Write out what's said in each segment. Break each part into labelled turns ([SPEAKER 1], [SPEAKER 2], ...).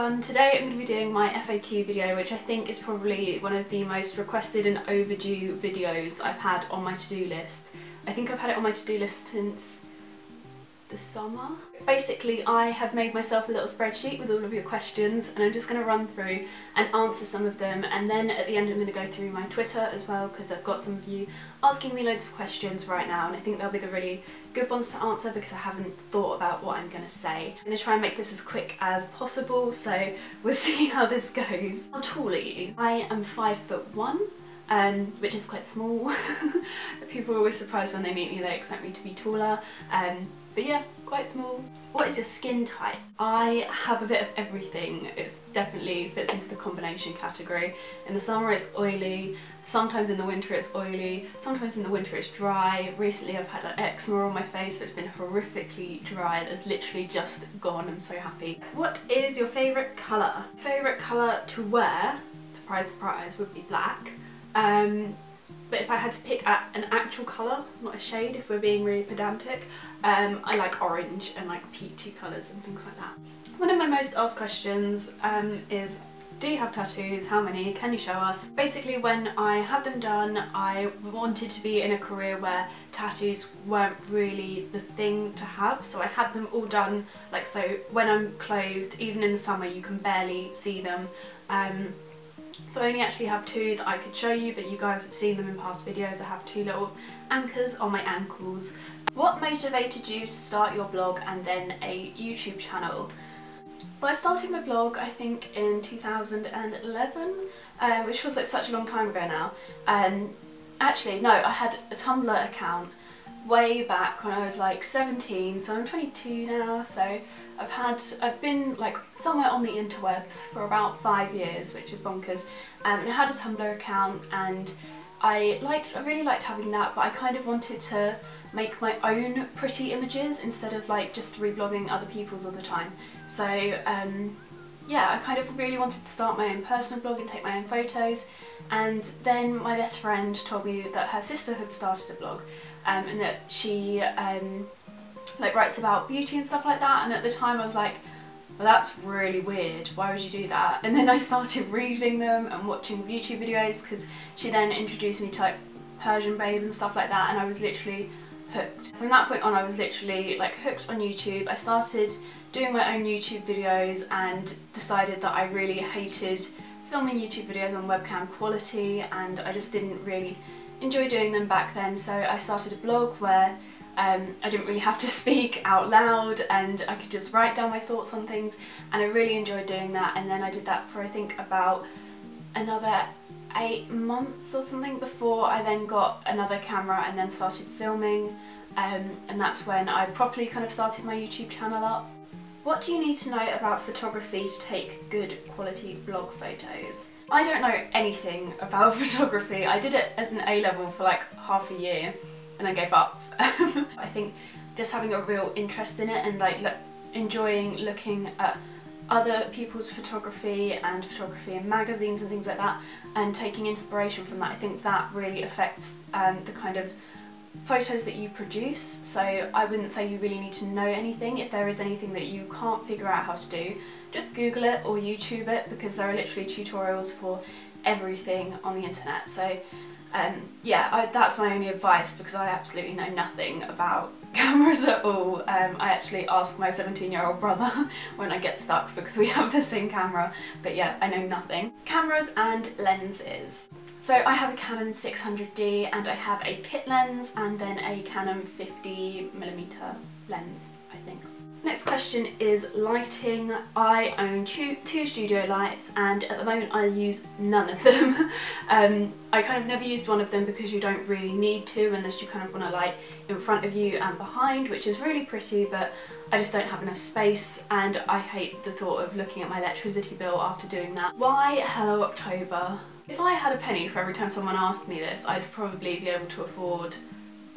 [SPEAKER 1] everyone, today I'm going to be doing my FAQ video, which I think is probably one of the most requested and overdue videos I've had on my to-do list. I think I've had it on my to-do list since the summer. Basically, I have made myself a little spreadsheet with all of your questions and I'm just going to run through and answer some of them, and then at the end I'm going to go through my Twitter as well, because I've got some of you asking me loads of questions right now and I think they'll be the really good ones to answer because I haven't thought about what I'm going to say. I'm going to try and make this as quick as possible, so we'll see how this goes. How tall are you? I am 5'1", which is quite small. People are always surprised when they meet me, they expect me to be taller. But yeah, quite small. What is your skin type? I have a bit of everything. It definitely fits into the combination category. In the summer it's oily, sometimes in the winter it's oily, sometimes in the winter it's dry. Recently I've had eczema on my face, so it's been horrifically dry. It's literally just gone. I'm so happy. What is your favourite colour? Favourite colour to wear, surprise surprise, would be black. But if I had to pick an actual colour, not a shade if we're being really pedantic, I like orange and like peachy colours and things like that. One of my most asked questions is, do you have tattoos? How many? Can you show us? Basically, when I had them done, I wanted to be in a career where tattoos weren't really the thing to have, so I had them all done, like, so when I'm clothed, even in the summer, you can barely see them. So I only actually have two that I could show you, but you guys have seen them in past videos. I have two little anchors on my ankles. What motivated you to start your blog and then a YouTube channel? Well, I started my blog I think in 2011, which was like such a long time ago now. Actually no, I had a Tumblr account way back when I was like 17, so I'm 22 now, so I've been like somewhere on the interwebs for about 5 years, which is bonkers. And I had a Tumblr account and I really liked having that, but I kind of wanted to make my own pretty images instead of like just reblogging other people's all the time. So yeah, I kind of really wanted to start my own personal blog and take my own photos, and then my best friend told me that her sister had started a blog and that she like writes about beauty and stuff like that, and at the time I was like, well, that's really weird, why would you do that? And then I started reading them and watching YouTube videos, because she then introduced me to like Persian Babe and stuff like that, and I was literally hooked. From that point on I was literally like hooked on YouTube. I started doing my own YouTube videos and decided that I really hated filming YouTube videos on webcam quality, and I just didn't really enjoy doing them back then, so I started a blog where I didn't really have to speak out loud and I could just write down my thoughts on things, and I really enjoyed doing that. And then I did that for I think about another 8 months or something before I then got another camera and then started filming, and that's when I properly kind of started my YouTube channel up. What do you need to know about photography to take good quality blog photos? I don't know anything about photography. I did it as an A-level for like half a year and then gave up. I think just having a real interest in it and like enjoying looking at other people's photography and photography in magazines and things like that, and taking inspiration from that, I think that really affects the kind of photos that you produce. So I wouldn't say you really need to know anything. If there is anything that you can't figure out how to do, just Google it or YouTube it, because there are literally tutorials for everything on the internet. So yeah, that's my only advice, because I absolutely know nothing about cameras at all. I actually ask my 17-year-old brother when I get stuck because we have the same camera, but yeah, I know nothing. Cameras and lenses. So I have a Canon 600D and I have a pit lens and then a Canon 50mm lens, I think. Next question is lighting. I own two studio lights and at the moment I use none of them. I kind of never used one of them because you don't really need to unless you kind of want to light in front of you and behind, which is really pretty, but I just don't have enough space and I hate the thought of looking at my electricity bill after doing that. Why Hello October? If I had a penny for every time someone asked me this, I'd probably be able to afford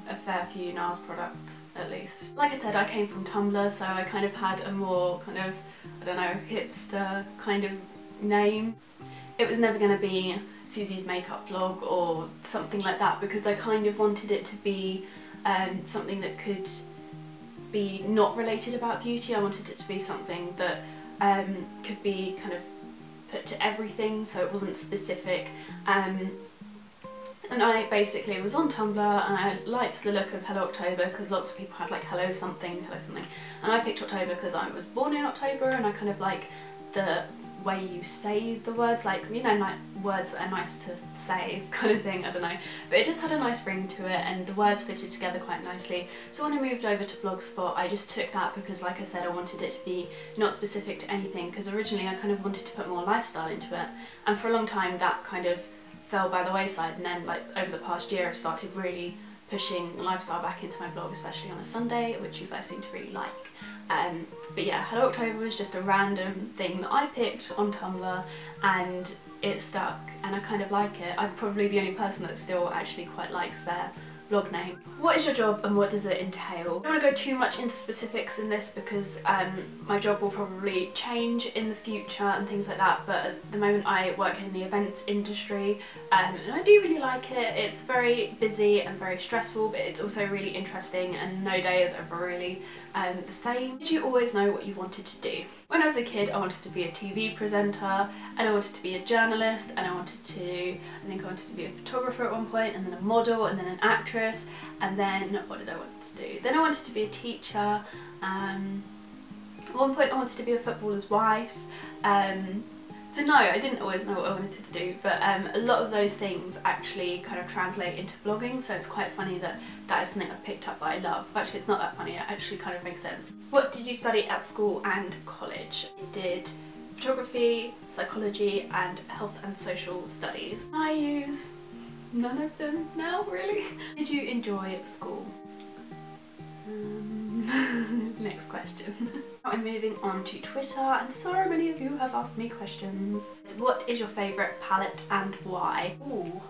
[SPEAKER 1] a fair few Nars products at least. Like I said, I came from Tumblr, so I kind of had a more kind of, I don't know, hipster kind of name. It was never going to be Susie's makeup blog or something like that, because I kind of wanted it to be something that could be not related about beauty. I wanted it to be something that could be kind of put to everything, so it wasn't specific. And I basically was on Tumblr and I liked the look of Hello October because lots of people had like hello something, and I picked October because I was born in October and I kind of like the way you say the words, like, you know, like words that are nice to say kind of thing, I don't know. But it just had a nice ring to it and the words fitted together quite nicely. So when I moved over to Blogspot, I just took that because, like I said, I wanted it to be not specific to anything, because originally I kind of wanted to put more lifestyle into it, and for a long time that kind of fell by the wayside, and then like over the past year I've started really pushing lifestyle back into my blog, especially on a Sunday, which you guys seem to really like. But yeah, Hello October was just a random thing that I picked on Tumblr and it stuck and I kind of like it. I'm probably the only person that still actually quite likes their blog name. What is your job and what does it entail? I don't want to go too much into specifics in this because my job will probably change in the future and things like that, but at the moment I work in the events industry and I do really like it. It's very busy and very stressful, but it's also really interesting and no day is ever really the same. Did you always know what you wanted to do? When I was a kid I wanted to be a TV presenter and I wanted to be a journalist and I wanted to be a photographer at one point, and then a model, and then an actress, and then what did I want to do? Then I wanted to be a teacher. At one point I wanted to be a footballer's wife. So no, I didn't always know what I wanted to do, but a lot of those things actually kind of translate into blogging, so it's quite funny that that is something I've picked up that I love. Actually, it's not that funny, it actually kind of makes sense. What did you study at school and college? I did photography, psychology and health and social studies. I use none of them now, really. Did you enjoy school? Next question. I'm moving on to Twitter, and so many of you have asked me questions. What is your favourite palette and why? Ooh,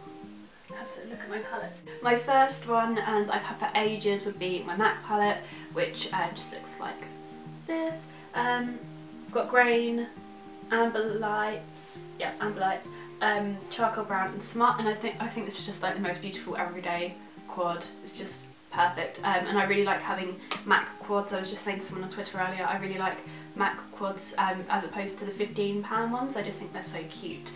[SPEAKER 1] I have to look at my palettes. My first one, and I've had for ages, would be my MAC palette, which just looks like this. I've got grain, amber lights, yeah, amber lights, charcoal brown and smut, and I think this is just like the most beautiful everyday quad. It's just perfect, and I really like having MAC quads. I was just saying to someone on Twitter earlier, I really like MAC quads as opposed to the £15 ones. I just think they're so cute,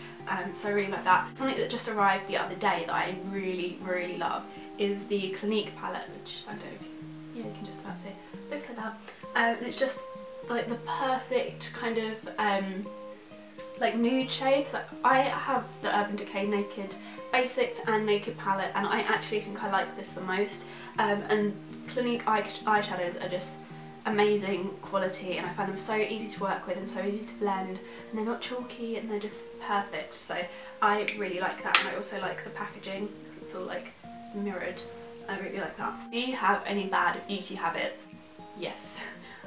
[SPEAKER 1] so I really like that. Something that just arrived the other day that I really love is the Clinique palette, which I don't know if you can just about see. It looks like that, and it's just like the perfect kind of like nude shades. Like, I have the Urban Decay Naked Basics and Naked palette, and I actually think I like this the most. And Clinique eyeshadows are just amazing quality, and I find them so easy to work with and so easy to blend, and they're not chalky and they're just perfect. So I really like that, and I also like the packaging. It's all like mirrored. I really like that. Do you have any bad beauty habits? Yes.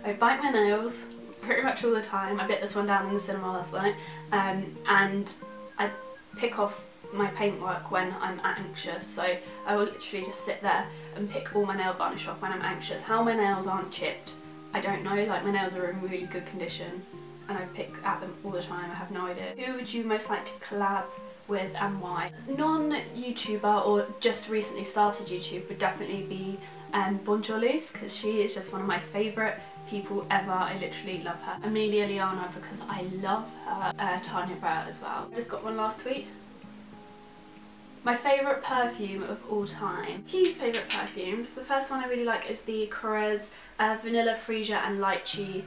[SPEAKER 1] I bite my nails pretty much all the time. I bit this one down in the cinema last night, and I pick off my paintwork when I'm anxious, so I will literally just sit there and pick all my nail varnish off when I'm anxious. How my nails aren't chipped, I don't know. Like, my nails are in really good condition and I pick at them all the time. I have no idea. Who would you most like to collab with and why? Non-YouTuber or just recently started YouTube would definitely be Bourjois, because she is just one of my favourite people ever. I literally love her. Amelia Liana, because I love her. Tanya Brow as well. I just got one last tweet. My favourite perfume of all time. A few favourite perfumes. The first one I really like is the Corrèze Vanilla Freesia and Lychee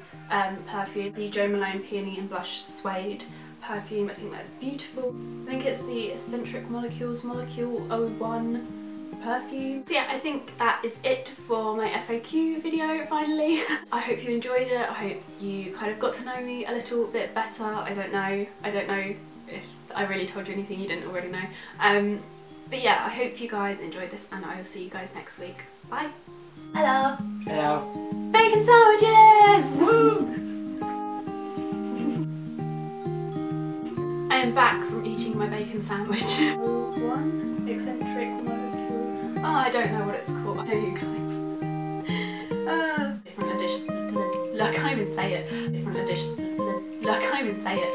[SPEAKER 1] perfume. The Jo Malone Peony and Blush Suede perfume. I think that's beautiful. I think it's the Eccentric Molecules Molecule 01 perfume. So yeah, I think that is it for my FAQ video finally. I hope you enjoyed it. I hope you kind of got to know me a little bit better. I don't know if I really told you anything you didn't already know. But yeah, I hope you guys enjoyed this, and I will see you guys next week. Bye! Hello!
[SPEAKER 2] Hello!
[SPEAKER 1] Bacon sandwiches! Woo! I am back from eating my bacon sandwich. One eccentric molecule. Oh, I don't know what it's called. I'll show you guys. Different edition. I can't even say it. Different edition. I can't even say it.